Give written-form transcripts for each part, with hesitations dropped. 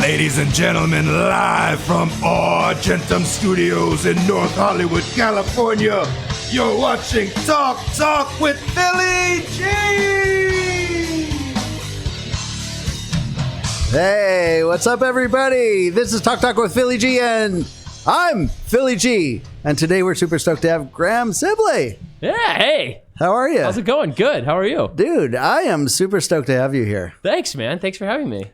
Ladies and gentlemen, live from Argentum Studios in North Hollywood, California, you're watching Talk with Philly G! Hey, what's up, everybody? This is Talk with Philly G, and I'm Philly G. And today we're super stoked to have Graham Sibley. Yeah, hey. How are you? How's it going? Good. How are you? Dude, I am super stoked to have you here. Thanks, man. Thanks for having me.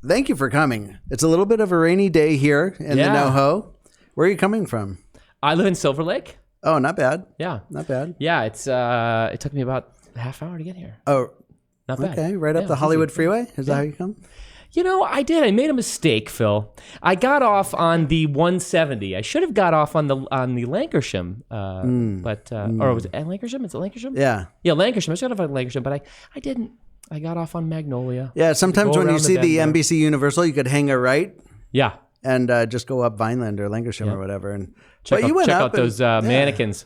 Thank you for coming. It's a little bit of a rainy day here in the NoHo. Where are you coming from? I live in Silver Lake. Oh, not bad. Yeah. Not bad. Yeah, it took me about a half hour to get here. Oh, not bad. Okay, right up the Hollywood freeway? Is that how you come? You know, I did. I made a mistake, Phil. I got off on the 170. I should have got off on the Lancashire, or was it Lancashire? Is it Lancashire? Yeah. Yeah, Lancashire. I should have on Lancashire, but I didn't. I got off on Magnolia. Yeah, sometimes when you see the NBC Universal, you could hang a right. Yeah. And just go up Vineland or Lancashire or whatever. And check out those mannequins.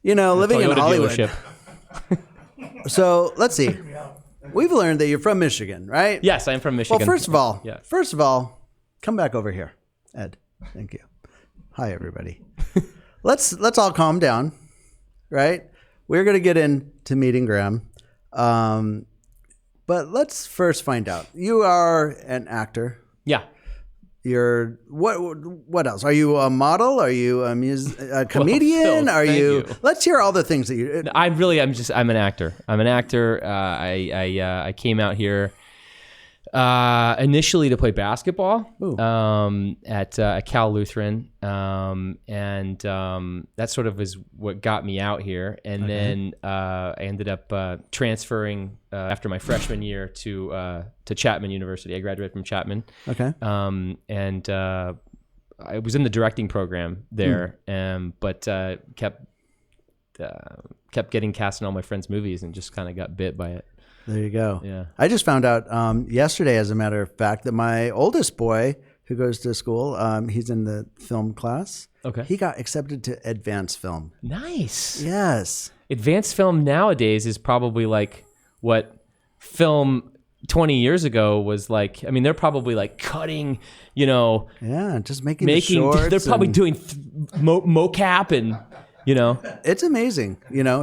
You know, living in Hollywood. Dealership. So let's see. We've learned that you're from Michigan, right? Yes, I'm from Michigan. Well, first of all, come back over here, Ed. Thank you. Hi, everybody. Let's all calm down, right? We're gonna get into meeting Graham, but let's first find out. You are an actor. Yeah. You're what else? Are you a model? Are you a comedian? Well, are you? you? Let's hear all the things that you. I'm an actor. I'm an actor. I came out here initially to play basketball at Cal Lutheran, and that sort of is what got me out here. And then I ended up transferring after my freshman year to Chapman University. I graduated from Chapman. Okay. And I was in the directing program there, but kept getting cast in all my friends' movies and just kind of got bit by it. There you go. Yeah. I just found out yesterday, as a matter of fact, that my oldest boy who goes to school, he's in the film class. Okay. He got accepted to advanced film. Nice. Yes. Advanced film nowadays is probably like what film 20 years ago was like. I mean, they're probably like cutting, Yeah, just making the shorts. They're probably doing mocap and. It's amazing,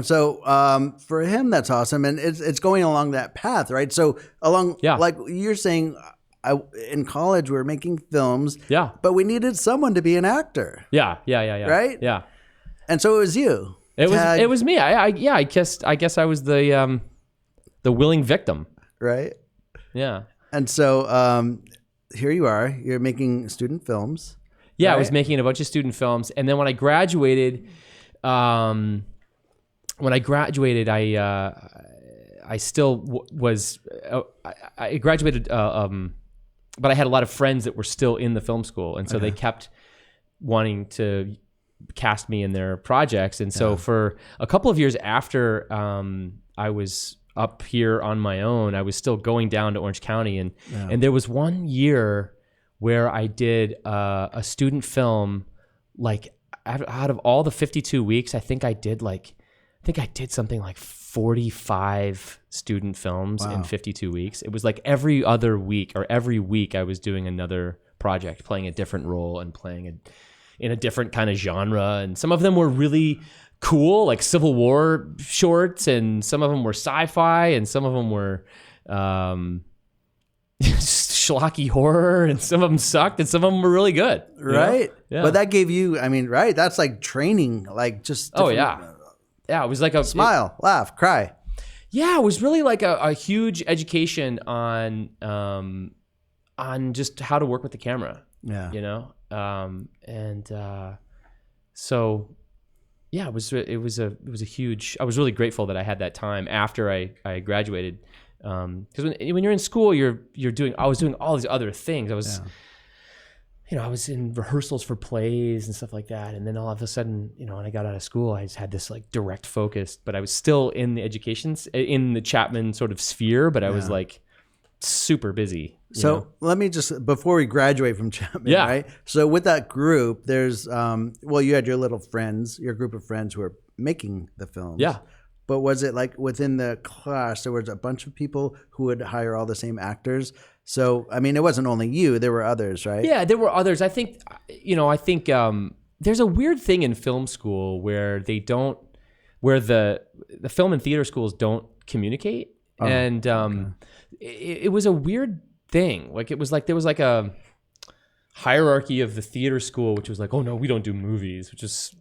So for him, that's awesome, and it's going along that path, right? So like you're saying, in college we were making films, but we needed someone to be an actor, yeah, right, yeah, and so it was you. It was me. I guess I was the willing victim, right? Yeah, and so here you are. You're making student films. Yeah, right? I was making a bunch of student films, and then when I graduated. I still was. I graduated, but I had a lot of friends that were still in the film school, and so they kept wanting to cast me in their projects. And so for a couple of years after I was up here on my own, I was still going down to Orange County, and there was one year where I did a student film, like. Out of all the 52 weeks, I think I did something like 45 student films in 52 weeks. It was like every other week or every week I was doing another project, playing a different role and playing in a different kind of genre. And some of them were really cool, like Civil War shorts, and some of them were sci-fi, and some of them were schlocky horror, and some of them sucked, and some of them were really good. Right. Yeah. But that gave you, right? That's like training, like just. Yeah, it was like a smile, laugh, cry. Yeah, it was really like a huge education on just how to work with the camera. Yeah. So yeah, it was a huge. I was really grateful that I had that time after I graduated. Because when you're in school, I was doing all these other things. I was, I was in rehearsals for plays and stuff like that. And then all of a sudden, when I got out of school, I just had this like direct focus, but I was still in the in the Chapman sort of sphere, but I was like super busy. So let me just, before we graduate from Chapman, right? So with that group, there's, you had your group of friends who were making the films. Yeah. but was it like within the class, there was a bunch of people who would hire all the same actors? So, I mean, it wasn't only you, there were others, right? Yeah, there were others. I think there's a weird thing in film school where the film and theater schools don't communicate. And it was a weird thing. Like, it was like, there was like a hierarchy of the theater school, which was like, oh no, we don't do movies, which is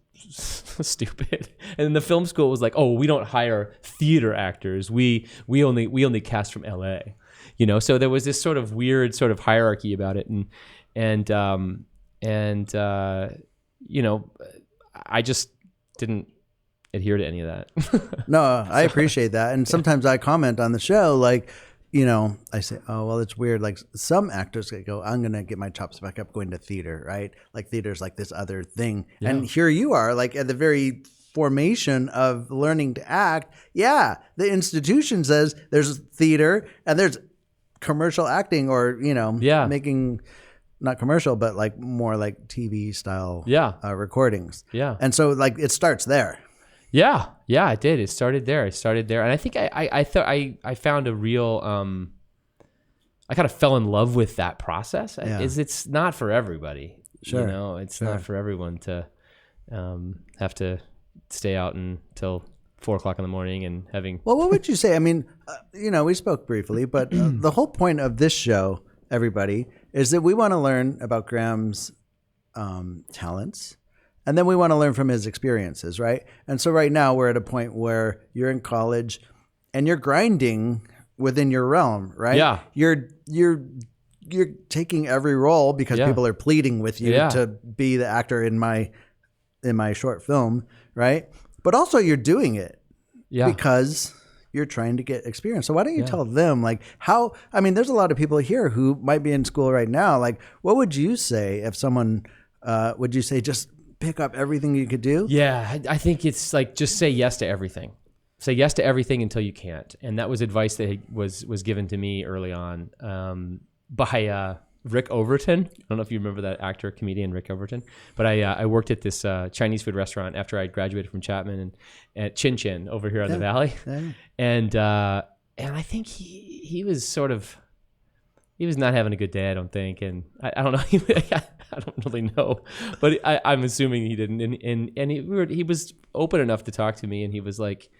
stupid. And then the film school was like, oh, we don't hire theater actors. We only cast from LA. So there was this sort of weird sort of hierarchy about it. And I just didn't adhere to any of that. No, I appreciate that. And sometimes I comment on the show, like, I say, oh, well, it's weird. Like, some actors go, I'm going to get my chops back up going to theater, right? Like, theater's like this other thing. Yeah. And here you are, like, at the very formation of learning to act. Yeah, the institution says there's theater and there's commercial acting, or, making, not commercial, but like more like TV style recordings. Yeah. And so, like, it starts there. Yeah, it did. It started there. And I think I found a real, I kind of fell in love with that process. Yeah. It's not for everybody. Sure. It's not for everyone to have to stay out until 4:00 in the morning and having. Well, what would you say? I mean, we spoke briefly, but the whole point of this show, everybody, is that we want to learn about Graham's talents. And then we want to learn from his experiences, right? And so right now we're at a point where you're in college and you're grinding within your realm, right? Yeah. You're taking every role because people are pleading with you to be the actor in my short film, right? But also you're doing it because you're trying to get experience. So why don't you tell them, like, how, I mean, there's a lot of people here who might be in school right now. Like, what would you say if someone, would you say just pick up everything you could do? Yeah, I think it's like, just say yes to everything. Say yes to everything until you can't. And that was advice that was given to me early on by Rick Overton. I don't know if you remember that actor, comedian Rick Overton. But I worked at this Chinese food restaurant after I graduated from Chapman and at Chin Chin over here on the Valley. Yeah. And I think he was sort of, he was not having a good day, I don't think. And I don't know. I don't really know, but I'm assuming he didn't. And he was open enough to talk to me, and he was like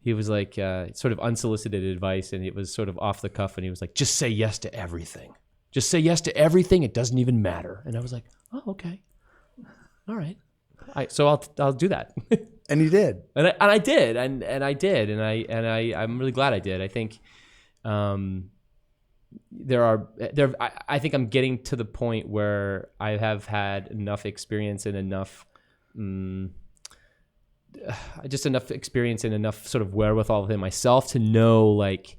sort of unsolicited advice, and it was sort of off the cuff. And he was like, "Just say yes to everything. Just say yes to everything. It doesn't even matter." And I was like, "Oh, okay, all right. So I'll do that." And you did. And I did, and I'm really glad I did. I think. I think I'm getting to the point where I have had enough experience and enough sort of wherewithal within myself to know, like,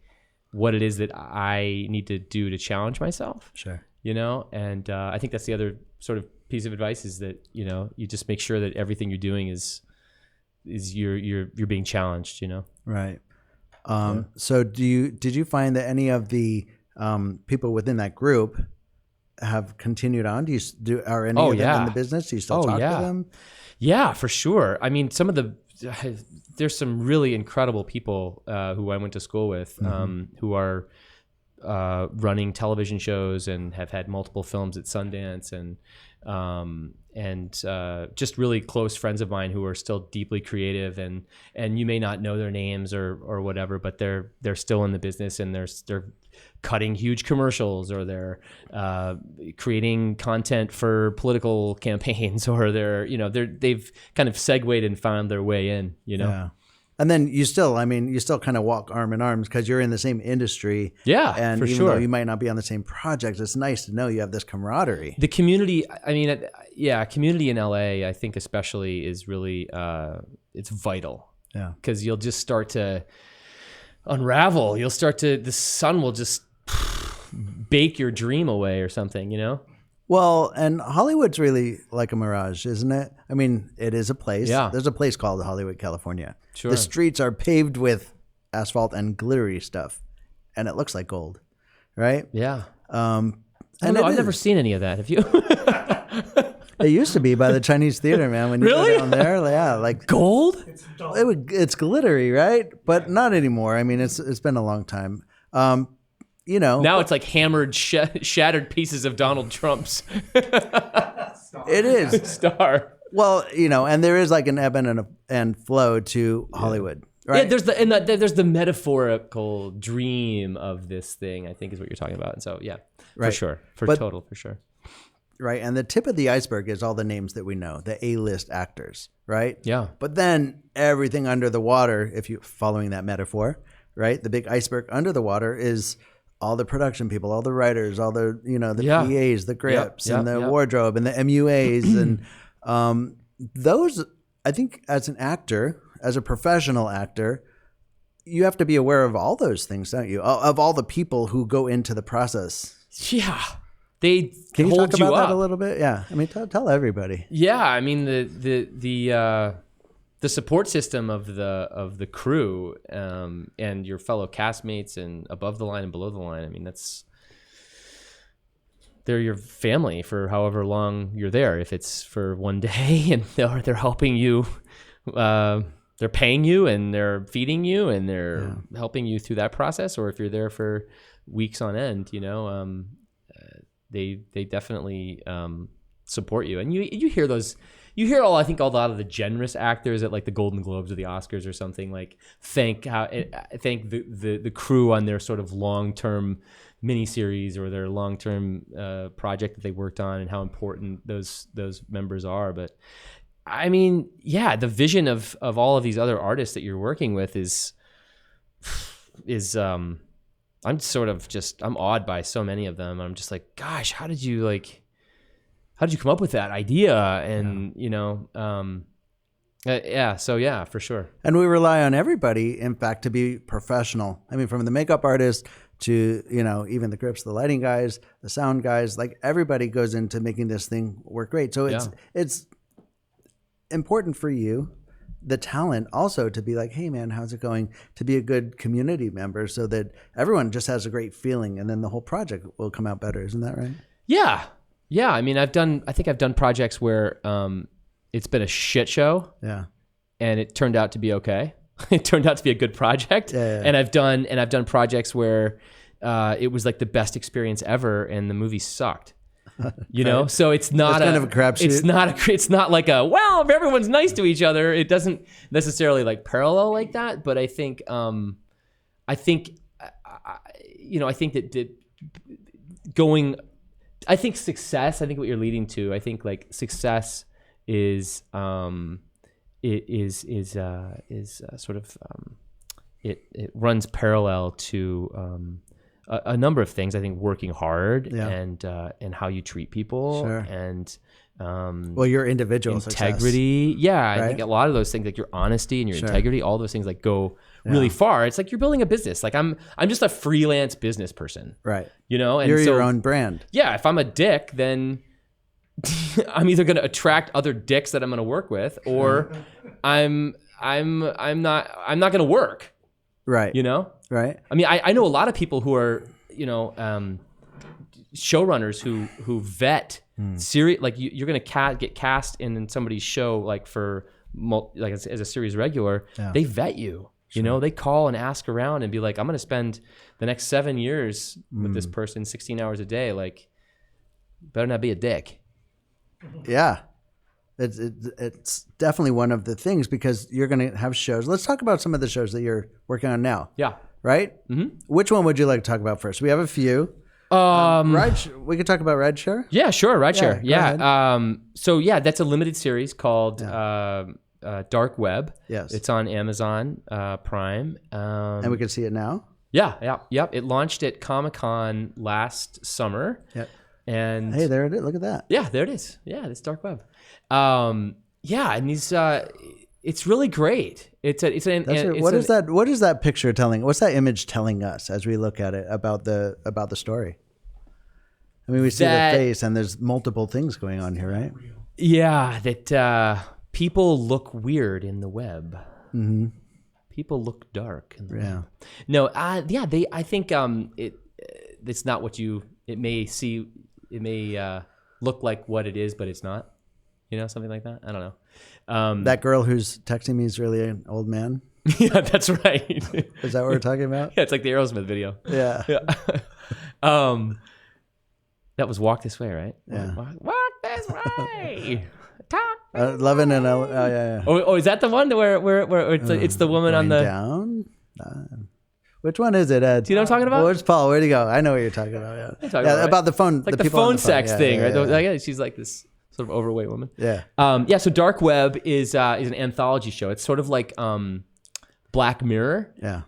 what it is that I need to do to challenge myself. Sure. And I think that's the other sort of piece of advice, is that, you just make sure that everything you're doing is you're being challenged, Right. So did you find that any of the people within that group have continued on? Are any of them in the business? Do you still talk to them? Yeah, for sure. I mean, there's some really incredible people who I went to school with, who are running television shows and have had multiple films at Sundance, and just really close friends of mine who are still deeply creative, and you may not know their names or whatever, but they're still in the business, and they're cutting huge commercials, or they're creating content for political campaigns, or they've kind of segued and found their way in, Yeah. And then you still kind of walk arm in arms because you're in the same industry. Yeah, and for even sure. though you might not be on the same projects, it's nice to know you have this camaraderie. The community, community in LA, I think especially, is really, it's vital. Yeah. Because you'll just start to unravel. The sun will just bake your dream away or something, Well, and Hollywood's really like a mirage, isn't it? I mean, it is a place. Yeah. There's a place called Hollywood, California. Sure. The streets are paved with asphalt and glittery stuff, and it looks like gold, right? Yeah. I've never seen any of that. Have you? It used to be by the Chinese theater, man. When you Really? go down there, yeah, like Gold? it's glittery, right? But not anymore. I mean, it's been a long time. Now it's like hammered, shattered pieces of Donald Trump's it is star. Well, and there is like an ebb and flow to Hollywood, right? Yeah, there's the metaphorical dream of this thing, I think is what you're talking about. And so, yeah, right. For sure. For sure. Right. And the tip of the iceberg is all the names that we know, the A-list actors, right? Yeah. But then everything under the water, if you're following that metaphor, right? The big iceberg under the water is all the production people, all the writers, all the, the PAs, the grips, and the wardrobe, and the MUAs. And those, I think, as an actor, as a professional actor, you have to be aware of all those things, don't you? Of all the people who go into the process. Yeah. Can you hold talk you about up that a little bit? Yeah. I mean, tell everybody. Yeah. I mean, the support system of the crew and your fellow castmates and above the line and below the line. I mean, they're your family for however long you're there. If it's for one day and they're helping you, they're paying you and they're feeding you and they're helping you through that process, or if you're there for weeks on end, they definitely support you. And you hear those. You hear I think a lot of the generous actors at like the Golden Globes or the Oscars or something like thank the crew on their sort of long-term miniseries or their long-term project that they worked on and how important those members are. But I mean, yeah, the vision of all of these other artists that you're working with is I'm sort of I'm awed by so many of them. I'm just like, gosh, how did you come up with that idea? And, so yeah, for sure. And we rely on everybody, in fact, to be professional. I mean, from the makeup artist to, even the grips, the lighting guys, the sound guys, like everybody goes into making this thing work great. So it's important for you, the talent, also to be like, hey man, how's it going? To be a good community member so that everyone just has a great feeling and then the whole project will come out better. Isn't that right? Yeah. Yeah, I mean, I think I've done projects where it's been a shit show. Yeah. And it turned out to be okay. It turned out to be a good project. Yeah. And I've done projects where it was like the best experience ever and the movie sucked. So it's not kind of a crapshoot. It's not like well, if everyone's nice to each other, it doesn't necessarily like parallel like that, but I think success, I think what you're leading to, I think like success is it runs parallel to a number of things. I think working hard and how you treat people and your individual integrity. Success. Yeah, right? I think a lot of those things, like your honesty and your integrity, all those things like go really far. It's like you're building a business. Like I'm just a freelance business person. Right. And you're your own brand. Yeah. If I'm a dick, then I'm either going to attract other dicks that I'm going to work with, or I'm not going to work. Right. Right. I mean, I know a lot of people who are, showrunners who vet series, like you're going to get cast in somebody's show, like as a series regular. They vet you. Sure. They call and ask around and be like, I'm going to spend the next 7 years with this person, 16 hours a day. Like, better not be a dick. Yeah. It's definitely one of the things, because you're going to have shows. Let's talk about some of the shows that you're working on now. Yeah. Right? Mm-hmm. Which one would you like to talk about first? We have a few. We could talk about Rideshare. Yeah, sure. Rideshare. Yeah. That's a limited series called Dark Web. Yes. It's on Amazon Prime. And we can see it now? Yeah. It launched at Comic-Con last summer. Yep. And hey, there it is. Look at that. Yeah, there it is. Yeah, it's Dark Web. And these it's really great. What is that picture telling? What's that image telling us as we look at it about the story? I mean, we see the face, and there's multiple things going on here, right? Yeah, that people look weird in the web. Mm-hmm. People look dark in the web. No, I think it's not what it may see. It may look like what it is, but it's not. something like that. I don't know. That girl who's texting me is really an old man. Yeah, that's right. Is that what we're talking about? Yeah, it's like the Aerosmith video. Yeah. That was Walk This Way, right? Yeah. Walk This Way. Talk. Lovin' and yeah. Oh, is that the one where it's the woman on the down? Which one is it, Ed? Do you know what I'm talking about? Where's Paul? Where'd he go? I know what you're talking about. Yeah, about the phone. Like the phone sex thing, right? Yeah. She's like this sort of overweight woman. Yeah. So Dark Web is an anthology show. It's sort of like Black Mirror. Yeah.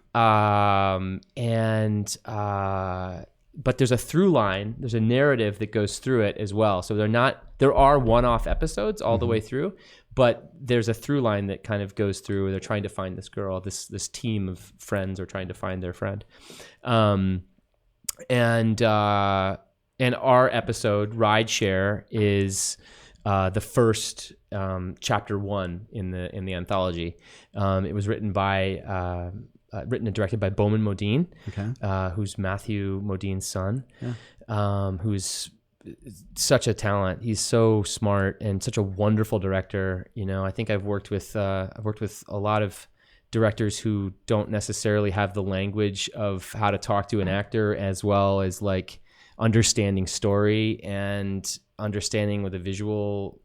But there's a through line. There's a narrative that goes through it as well. So there are one-off episodes all the way through, but there's a through line that kind of goes through. They're trying to find this girl. This team of friends are trying to find their friend. And our episode, Rideshare, is the first chapter 1 in the anthology. It was written and directed by Bowman Modine, who's Matthew Modine's son, who's such a talent. He's so smart and such a wonderful director. I think I've worked with a lot of directors who don't necessarily have the language of how to talk to an actor, as well as like understanding story and understanding with a visual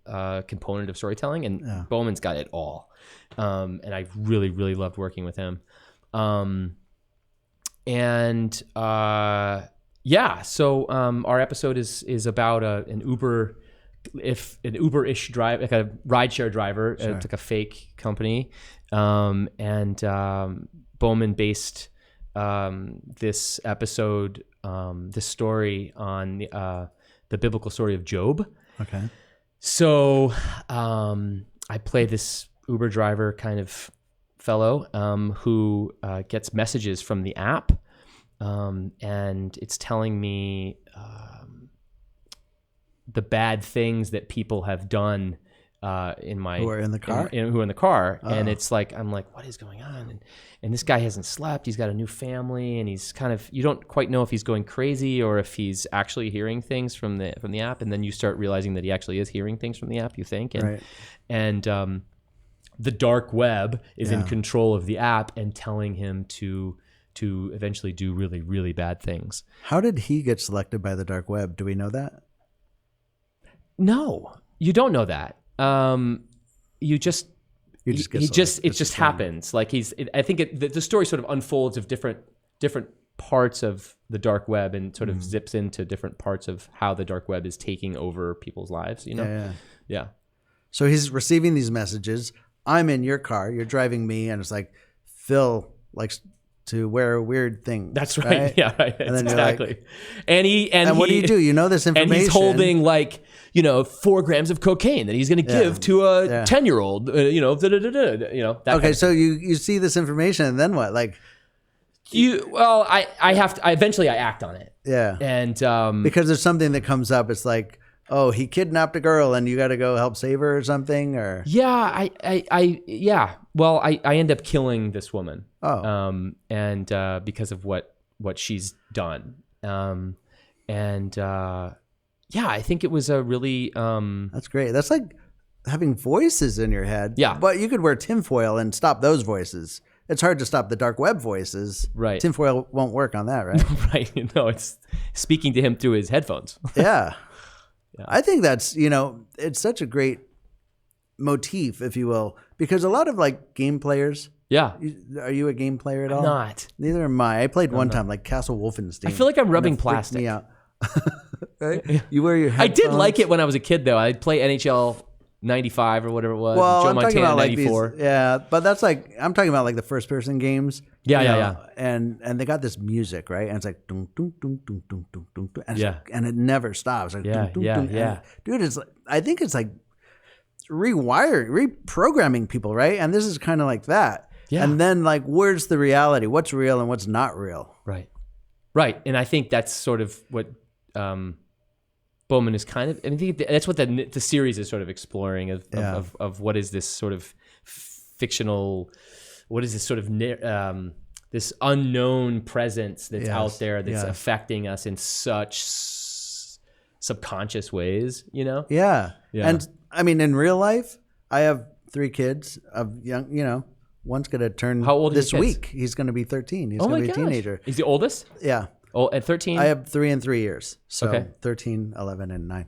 component of storytelling. And Bowman's got it all. And I really, really loved working with him. So our episode is about an Uber-ish drive, like a rideshare driver. Sure. It's like a fake company, and Bowman based this episode, this story on the biblical story of Job. Okay. So I play this Uber driver kind of fellow who gets messages from the app, and it's telling me the bad things that people have done who are in the car. Oh. And it's like, I'm like, what is going on? And this guy hasn't slept. He's got a new family, and he's kind of, you don't quite know if he's going crazy or if he's actually hearing things from the app. And then you start realizing that he actually is hearing things from the app, you think. And the dark web is in control of the app and telling him to eventually do really, really bad things. How did he get selected by the dark web? Do we know that? No, you don't know that. It just happens. Like I think the story sort of unfolds of different parts of the dark web and sort of zips into different parts of how the dark web is taking over people's lives, Yeah. So he's receiving these messages. I'm in your car, you're driving me, and it's like, Phil likes to wear a weird thing. That's right. Yeah, right. And then exactly. Like, and what do you do? You know this information. And he's holding 4 grams of cocaine that he's going to give to a 10-year-old. Okay, so you see this information, and then what? Like, I eventually act on it. Yeah. And because there's something that comes up. It's like, oh, he kidnapped a girl and you got to go help save her or something, or Well, I end up killing this woman. Oh. And because of what she's done. I think it was a really That's great. That's like having voices in your head. Yeah. But you could wear tinfoil and stop those voices. It's hard to stop the dark web voices. Right. Tinfoil won't work on that, right? Right. No, it's speaking to him through his headphones. Yeah. I think that's, it's such a great motif, if you will, because a lot of like game players. Yeah. Are you a game player at all? I'm not. Neither am I. I played one time, like Castle Wolfenstein. I feel like I'm rubbing plastic. Me out. Right? You wear your headphones. I did like it when I was a kid, though. I'd play NHL 95 or whatever it was. Well, Joe I'm Montana talking about 94. Like but that's like, I'm talking about like the first person games. Yeah. And they got this music, right? And it's like, dun, dun, dun, dun, dun, dun, dun, dun, and, and it never stops. Like, dun, dun, dun, and, dude, it's like, I think it's like reprogramming people, right? And this is kind of like that. Yeah. And then like, where's the reality? What's real and what's not real? Right. And I think that's sort of what Bowman is kind of, I think that's what the series is sort of exploring of what is this sort of fictional, what is this sort of this unknown presence that's out there that's affecting us in such subconscious ways, Yeah. And I mean, in real life, I have 3 kids of young, one's going to turn How old are this your kids? week. He's going to be 13. He's Oh going my to be a gosh. teenager. He's the oldest? Yeah. Oh, at 13? I have 3 and 3 years. So Okay. 13, 11, and 9.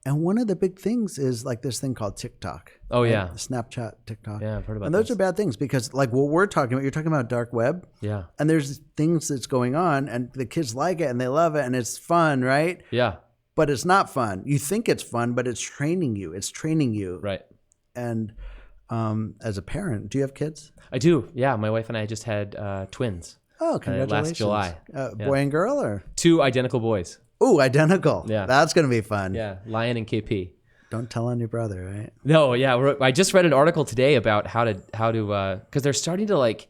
And one of the big things is like this thing called TikTok. Oh, right? yeah. Snapchat, TikTok. Yeah, I've heard about And those this. are bad things because like what we're talking about, you're talking about dark web. Yeah. And there's things that's going on and the kids like it and they love it and it's fun, right? Yeah. But it's not fun. You think it's fun, but it's training you. It's training you. Right. And as a parent, do you have kids? I do. Yeah. My wife and I just had twins. Oh, congratulations. Last July. Boy and girl or? 2 identical boys. Ooh, identical. Yeah. That's going to be fun. Yeah. Lion and KP. Don't tell on your brother, right? No, yeah. I just read an article today about how to because they're starting to like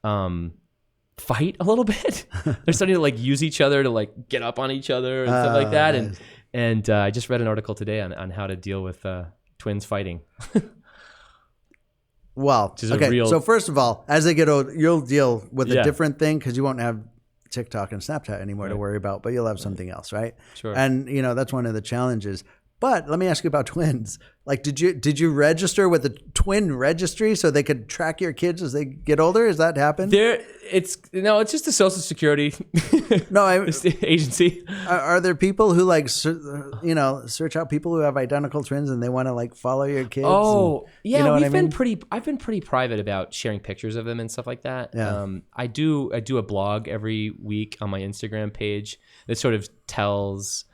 fight a little bit. They're starting to like use each other to like get up on each other and stuff like that. Nice. And I just read an article today on how to deal with twins fighting. Well, okay. So first of all, as they get old, you'll deal with a different thing because you won't have TikTok and Snapchat anymore to worry about, but you'll have something else, right? Sure. And that's one of the challenges. But let me ask you about twins. Like, did you register with a twin registry so they could track your kids as they get older? Has that happened? It's just a Social Security agency. Are there people who like search out people who have identical twins and they want to like follow your kids? Oh, yeah. I've been pretty private about sharing pictures of them and stuff like that. Yeah. I do a blog every week on my Instagram page that sort of tells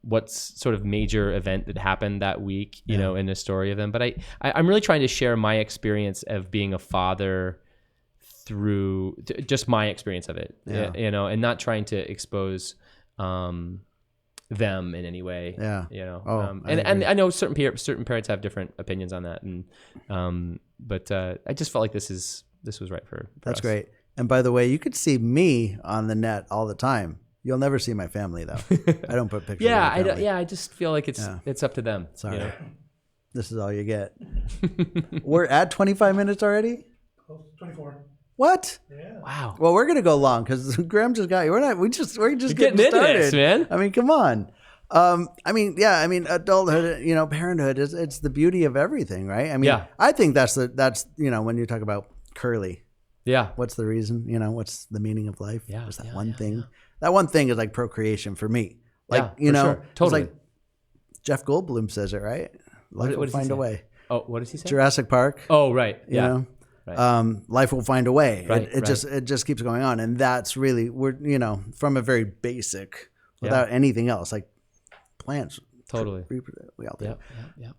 what's sort of major event that happened that week, in the story of them. But I'm really trying to share my experience of being a father through just my experience of it, and not trying to expose them in any way. Yeah. And I know certain parents have different opinions on that, and but I just felt like this was right for That's us. great. And by the way, you could see me on the net all the time. You'll never see my family though. I don't put pictures. Yeah, of my family. I just feel like it's up to them. Sorry. This is all you get. We're at 25 minutes already? 24. What? Yeah. Wow. Well, we're gonna go long because Graham just got you. We're just You're getting getting into started, this, man. I mean, come on. Adulthood, parenthood it's the beauty of everything, right? I mean, I think that's when you talk about Curly. Yeah. What's the reason? What's the meaning of life? Yeah. What's that one thing? Yeah. That one thing is like procreation for me. Like, sure. Totally. It's like Jeff Goldblum says it, right? Life will find a way. Oh, what does he say? Jurassic Park. Oh, right. You Yeah. know? Right. Life will find a way. Right, It just keeps going on. And that's really, we're, from a very basic, without anything else, like plants. Totally. We all do. Yeah.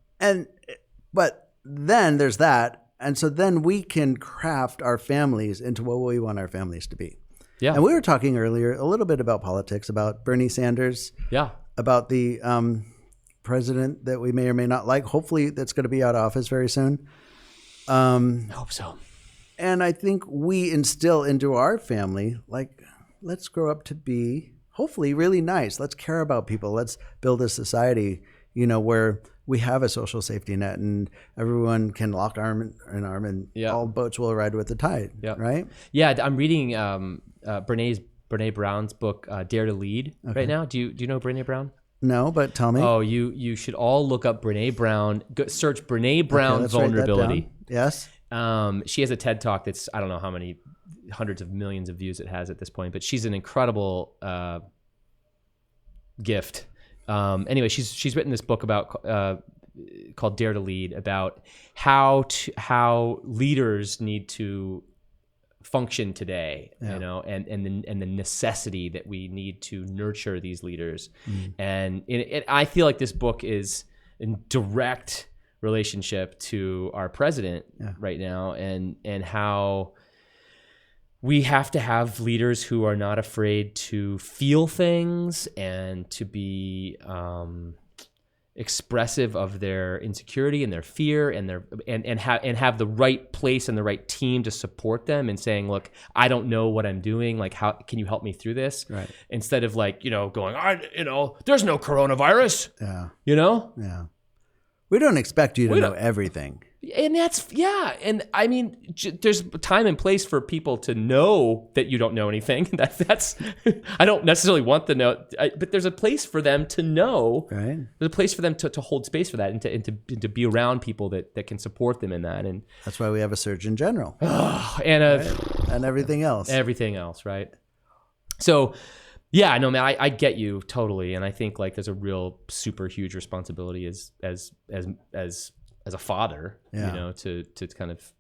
But then there's that. And so then we can craft our families into what we want our families to be. Yeah. And we were talking earlier a little bit about politics, about Bernie Sanders. Yeah. About the president that we may or may not like. Hopefully that's going to be out of office very soon. I hope so. And I think we instill into our family, like, let's grow up to be hopefully really nice. Let's care about people. Let's build a society, where we have a social safety net and everyone can lock arm in arm and all boats will ride with the tide. Yeah. Right? Yeah. I'm reading Brene Brown's book, Dare to Lead right now. Do you know Brene Brown? No, but tell me. Oh, you should all look up Brene Brown. Search Brene Brown vulnerability. Yes. She has a TED Talk that's, I don't know how many hundreds of millions of views it has at this point, but she's an incredible gift. Anyway, she's written this book about called Dare to Lead, about how leaders need to function today, and the necessity that we need to nurture these leaders. And I feel like this book is in direct relationship to our president right now, and how we have to have leaders who are not afraid to feel things and to be expressive of their insecurity and their fear and have the right place and the right team to support them and saying, look, I don't know what I'm doing. Like, how can you help me through this? Right. Instead of going, there's no coronavirus. Yeah. Yeah. We don't expect you to know everything. And that's, and I mean, there's time and place for people to know that you don't know anything. That's I don't necessarily want the know, but there's a place for them to know. Right. There's a place for them to hold space for that and to be around people that can support them in that. And that's why we have a Surgeon General. And everything else. Everything else, right? So, yeah, no, man, I get you totally, and I think like there's a real super huge responsibility as a father, to kind of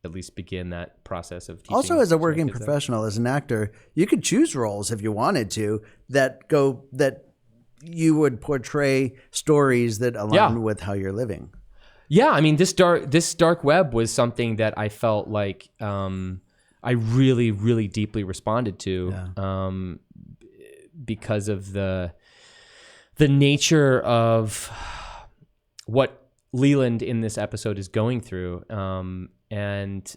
at least begin that process of teaching. Also, as a working professional, as an actor, you could choose roles if you wanted to that you would portray stories that align with how you're living. Yeah, I mean, this dark web was something that I felt like I really, really deeply responded to because of the nature of what Leland in this episode is going through, and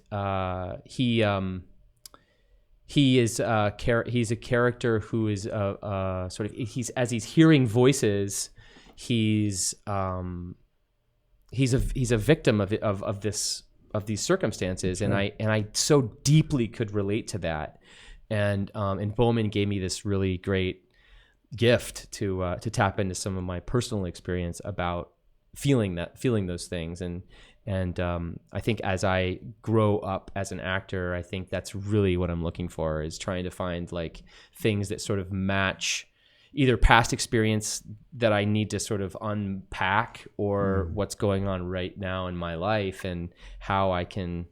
he's a character who is sort of as he's hearing voices, he's a victim of these circumstances, and I so deeply could relate to that, and Bowman gave me this really great gift to tap into some of my personal experience about feeling those things, and I think as I grow up as an actor, I think that's really what I'm looking for, is trying to find like things that sort of match either past experience that I need to sort of unpack, or what's going on right now in my life and how I can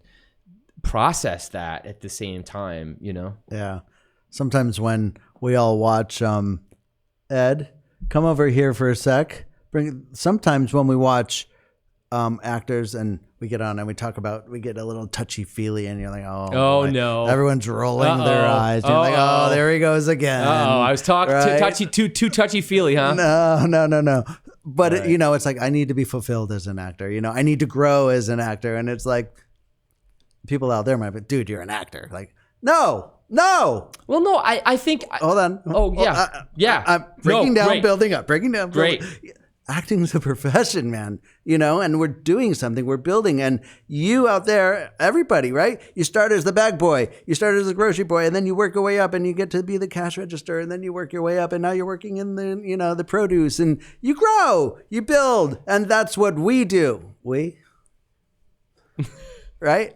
process that at the same time, Yeah. Sometimes when we all watch Ed, come over here for a sec. Sometimes when we watch actors and we get on and we talk about, we get a little touchy-feely, and you're like, oh no, everyone's rolling their eyes. You're like, oh, there he goes again. I was talking too touchy-feely, huh? No. But right. It's like, I need to be fulfilled as an actor. I need to grow as an actor, and it's like people out there might be, dude, you're an actor. Like, no. Well, no, I think. Hold on. Oh, yeah. Yeah. I'm breaking down, great. building up, breaking down. Great. Acting is a profession, man, and we're doing something, we're building. And you out there, everybody, right? You start as the bag boy, you start as the grocery boy, and then you work your way up and you get to be the cash register, and then you work your way up, and now you're working in the, the produce, and you grow, you build. And that's what we do. Right?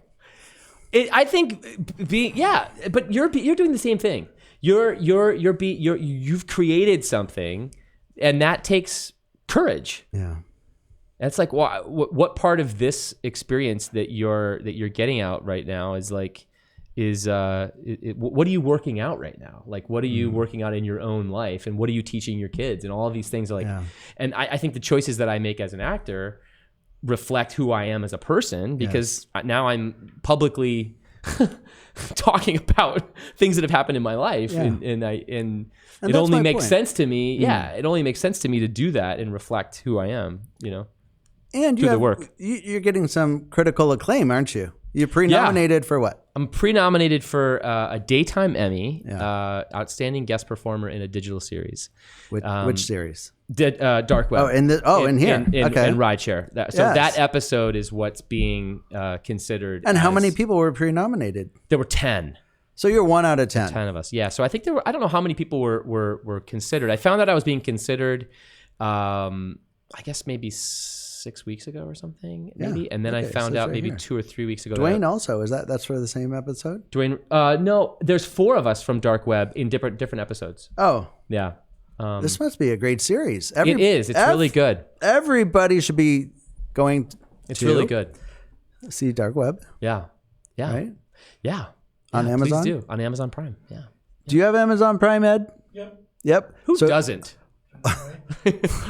I think but you're doing the same thing. You've created something, and that takes courage. Yeah. That's like, what part of this experience that you're getting out right now is like, what are you working out right now? Like, what are you working out in your own life, and what are you teaching your kids, and all of these things are like, and I think the choices that I make as an actor reflect who I am as a person, because now I'm publicly talking about things that have happened in my life, and it only makes sense to me. Yeah, it only makes sense to me to do that and reflect who I am. And through the work. You're getting some critical acclaim, aren't you? You're pre-nominated for what? I'm pre-nominated for a Daytime Emmy, Outstanding Guest Performer in a Digital Series. Which series? Dark Web. In here. Okay. In Rideshare. That episode is what's being considered. And how many people were pre-nominated? There were 10. So you're 1 out of 10. 10 of us. Yeah. So I think I don't know how many people were considered. I found out I was being considered, I guess maybe 6 weeks ago or something, maybe. And then I found out maybe 2 or 3 weeks ago. Dwayne also, that's for the same episode? Dwayne, no, there's 4 of us from Dark Web in different episodes. Oh. Yeah. This must be a great series. It is. It's really good. Everybody should be going It's really good. See Dark Web. Yeah. Yeah. Right? Yeah. On Amazon? Please do. On Amazon Prime. Yeah. Do you have Amazon Prime, Ed? Yep. Who doesn't?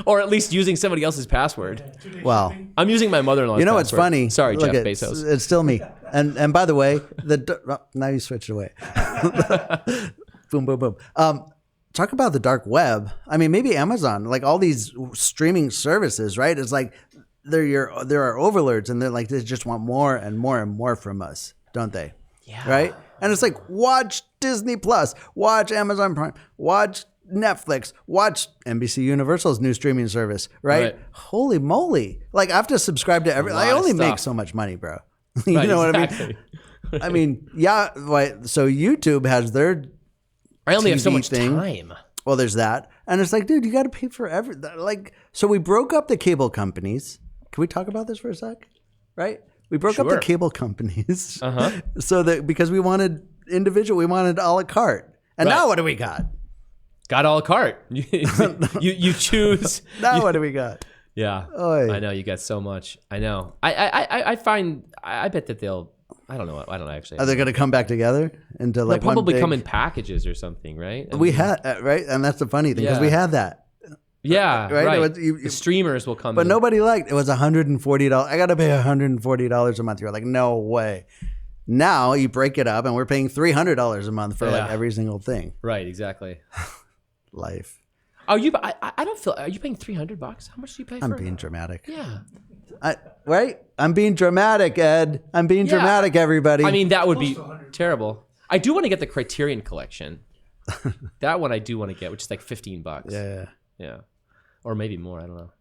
Or at least using somebody else's password. Well, I'm using my mother-in-law's password. What's funny? Sorry, Look, Jeff Bezos. It's still me. And by the way, now you switched away. Boom, boom, boom. Talk about the dark web. I mean, maybe Amazon, like all these streaming services, right? It's like there are overlords, and they're like, they just want more and more and more from us, don't they? Yeah. Right? And it's like, watch Disney Plus, watch Amazon Prime, watch Netflix, watch NBC Universal's new streaming service, right? Holy moly. Like I have to subscribe to I only make so much money, bro. You know what I mean? Right. I mean, yeah. So YouTube has their I only TV have so much thing. time. Well, there's that. And it's like, dude, you got to pay for like, so we broke up the cable companies. Can we talk about this for a sec? Right? We broke up the cable companies so that because we wanted individual, we wanted a la carte. And now what do we got? Got a la carte. You choose. Now what do we got? Yeah. Oy. I know you got so much. I know. I find, I bet that they'll, I don't know. I don't actually. Are they going to come back together into like they'll probably one big... come in packages or something, right? We had, right? And that's the funny thing because we had that. Yeah, right. Was, the streamers will come but in. Nobody liked it. Was $140. I got to pay $140 a month. You're like, no way. Now you break it up and we're paying $300 a month for like every single thing. Right, exactly. Life. Oh, I don't feel. Are you paying $300? How much do you pay? I'm being dramatic. Yeah. Right? I'm being dramatic, Ed. I'm being dramatic, everybody. I mean, that would be terrible. I do want to get the Criterion Collection. That one I do want to get, which is like $15. Yeah. Or maybe more. I don't know.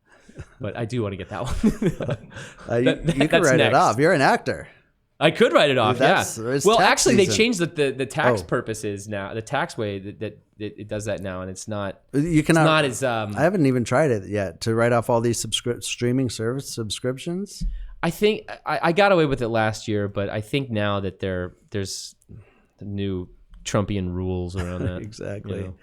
But I do want to get that one. You can write it off. You're an actor. I could write it off, Well, actually, season. They changed the tax purposes now. The tax way that it does that now, and it's not. You cannot. It's not as. I haven't even tried it yet to write off all these streaming service subscriptions. I think I got away with it last year, but I think now that there's new Trumpian rules around that. Exactly. You know.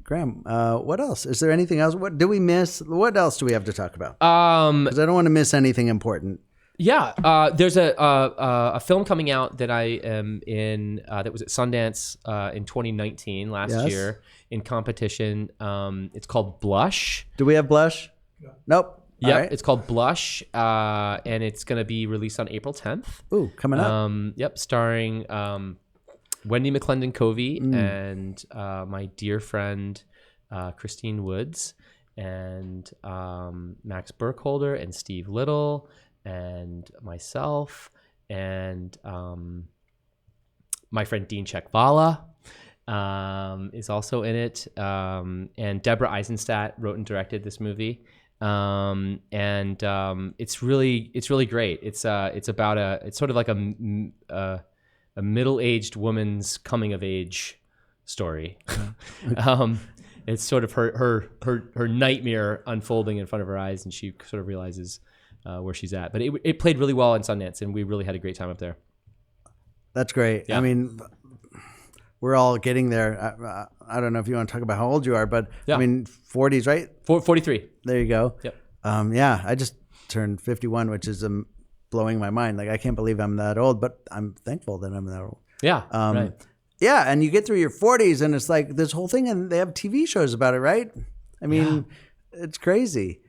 Graham, what else? Is there anything else? What do we miss? What else do we have to talk about? Because I don't want to miss anything important. Yeah, there's a film coming out that I am in that was at Sundance in 2019 last year in competition. It's called Blush. Do we have Blush? Nope. Yeah, right. It's called Blush, and it's going to be released on April 10th. Ooh, coming up. Starring Wendy McClendon-Covey and my dear friend Christine Woods and Max Burkholder and Steve Little and myself and my friend Dean Czechvala is also in it, and Deborah Eisenstadt wrote and directed this movie, and it's really great. It's about it's sort of like a middle-aged woman's coming-of-age story. It's sort of her nightmare unfolding in front of her eyes, and she sort of realizes where she's at. But it played really well in Sundance, and we really had a great time up there. That's great. Yeah. I mean, we're all getting there. I don't know if you want to talk about how old you are, but I mean, 40s, right? 43. There you go. Yep. I just turned 51, which is blowing my mind. Like, I can't believe I'm that old, but I'm thankful that I'm that old. Yeah. Right. Yeah. And you get through your 40s and it's like this whole thing, and they have TV shows about it, right? I mean, it's crazy.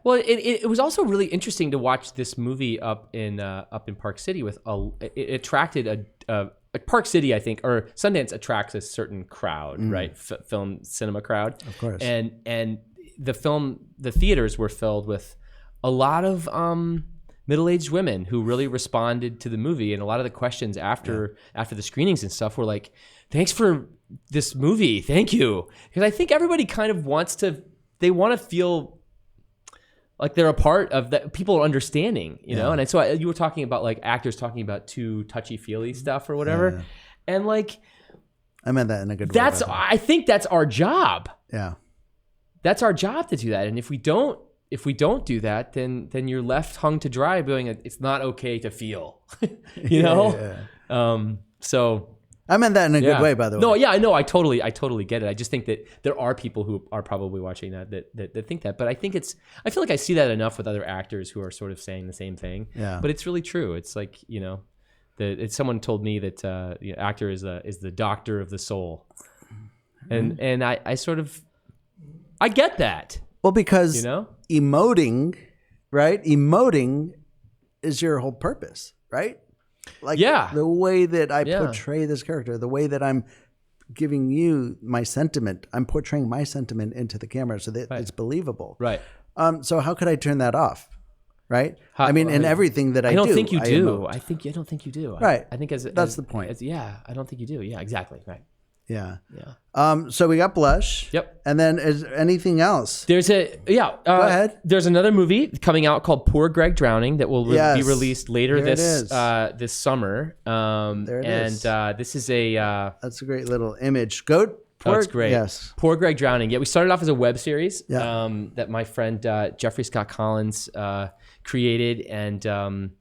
Well, it was also really interesting to watch this movie up in Park City it attracted Park City, I think, or Sundance attracts a certain crowd, right? Film cinema crowd. Of course. And the theaters were filled with a lot of middle-aged women who really responded to the movie, and a lot of the questions after the screenings and stuff were like, "Thanks for this movie, thank you," because I think everybody kind of want to feel like they're a part of that. People are understanding, you know. And so you were talking about like actors talking about too touchy-feely stuff or whatever, and like I meant that in a good way. I think that's our job. Yeah, that's our job to do that, and if we don't do that, then you're left hung to dry, being it's not okay to feel, you know. So I meant that in a good way, by the way. No, yeah, I know. I totally get it. I just think that there are people who are probably watching that think that. But I feel like I see that enough with other actors who are sort of saying the same thing. Yeah. But it's really true. It's like, you know, someone told me that actor is the doctor of the soul, and I sort of I get that. Well, because you know, emoting, right? Emoting is your whole purpose, right? Like the way that I portray this character, the way that I'm giving you my sentiment, I'm portraying my sentiment into the camera so that it's believable. Right. So how could I turn that off? Right. I mean, in everything that I do. I don't think you do. I don't think you do. Right. I think that's the point. I don't think you do. Yeah, exactly. Right. Yeah. So we got Blush. Yep. And then is there anything else? Go ahead. There's another movie coming out called Poor Greg Drowning that will be released later this summer. There it is. This is a that's a great little image. That's great. Yes. Poor Greg Drowning. Yeah, we started off as a web series Yeah. that my friend Jeffrey Scott Collins created, and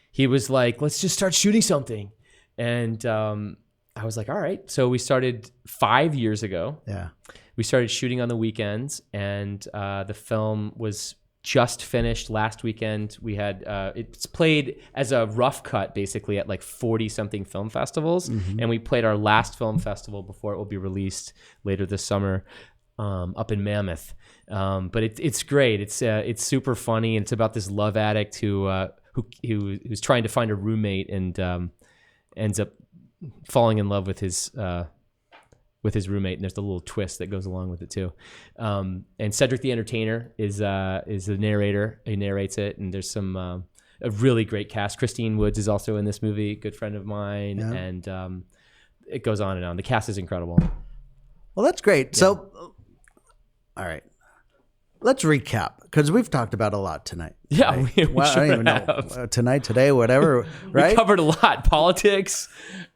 he was like, "Let's just start shooting something," and I was like, all right. So we started 5 years ago. Yeah. We started shooting on the weekends, and the film was just finished last weekend. We had it's played as a rough cut basically at like 40 something film festivals, and we played our last film festival before it will be released later this summer up in Mammoth. But it's great. It's super funny, and it's about this love addict who's trying to find a roommate and ends up falling in love with his roommate, and there's the little twist that goes along with it too. And Cedric the Entertainer is the narrator. He narrates it, and there's some a really great cast. Christine Woods is also in this movie, good friend of mine, and it goes on and on. The cast is incredible. Well, that's great. Yeah. So, all right, let's recap because we've talked about a lot tonight. Yeah, right? we well, sure I don't even have. know tonight, today, whatever. Right? We covered a lot: politics,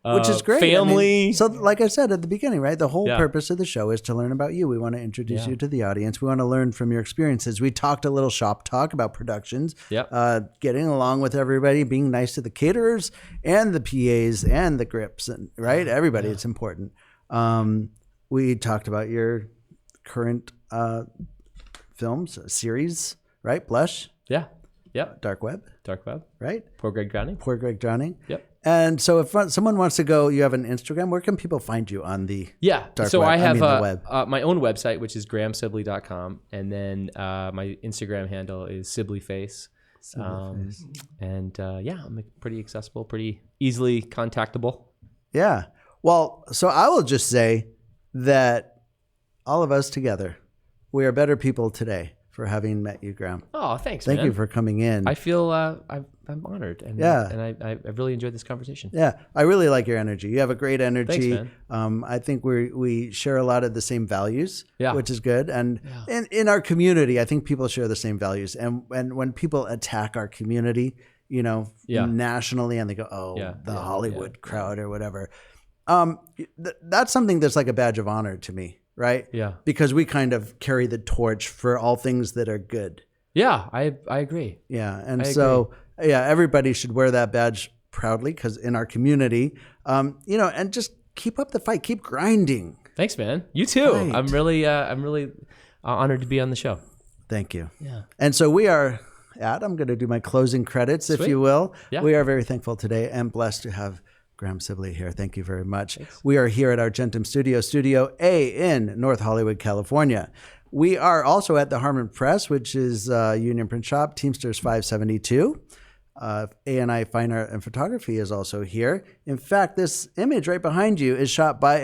which is great. family. I mean, so, like I said at the beginning, right? The whole purpose of the show is to learn about you. We want to introduce you to the audience. We want to learn from your experiences. We talked a little shop talk about productions. Getting along with everybody, being nice to the caterers and the PAs and the grips, and right, everybody. It's important. We talked about your current films, series, right? Blush. Yeah. Yep. Dark Web. Right? Poor Greg Drowning. Yep. And so if someone wants to go, you have an Instagram. Where can people find you on the dark web? I have the web. My own website, which is grahamsibley.com. And then my Instagram handle is SIBLEYface. And I'm pretty accessible, pretty easily contactable. Yeah. Well, so I will just say that all of us together, we are better people today for having met you, Graham. Oh, thanks, Thank you for coming in. I feel I'm honored, and I've really enjoyed this conversation. Yeah, I really like your energy. You have a great energy. Thanks, man. I think we share a lot of the same values, which is good. And in our community, I think people share the same values. And when people attack our community, nationally, and they go, the Hollywood crowd or whatever, that's something that's like a badge of honor to me. Right? Yeah. Because we kind of carry the torch for all things that are good. Yeah, I agree. Yeah. And everybody should wear that badge proudly because in our community, and just keep up the fight, keep grinding. Thanks, man. You too. Right. I'm really honored to be on the show. Thank you. Yeah. And so I'm going to do my closing credits, if you will. Yeah. We are very thankful today and blessed to have Graham Sibley here. Thank you very much. Thanks. We are here at Argentum Studio A in North Hollywood, California. We are also at the Harmon Press, which is Union Print Shop, Teamsters 572. A&I Fine Art and Photography is also here. In fact, this image right behind you is shot by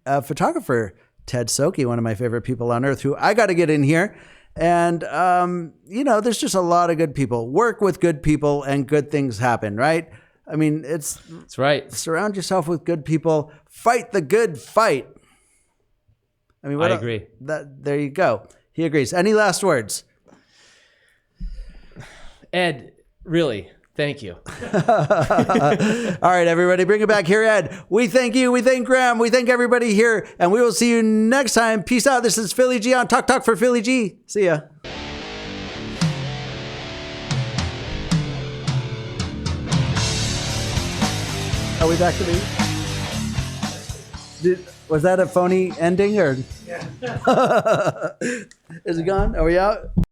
a photographer, Ted Soki, one of my favorite people on earth, who I got to get in here. And, there's just a lot of good people. Work with good people and good things happen, right? I mean, that's right. Surround yourself with good people. Fight the good fight. I mean, I agree. There you go. He agrees. Any last words? Ed, really, thank you. All right, everybody, bring it back here, Ed. We thank you. We thank Graham. We thank everybody here. And we will see you next time. Peace out. This is Philly G on Talk for Philly G. See ya. Are we back to me? Was that a phony ending or? Yeah. Is it gone? Are we out?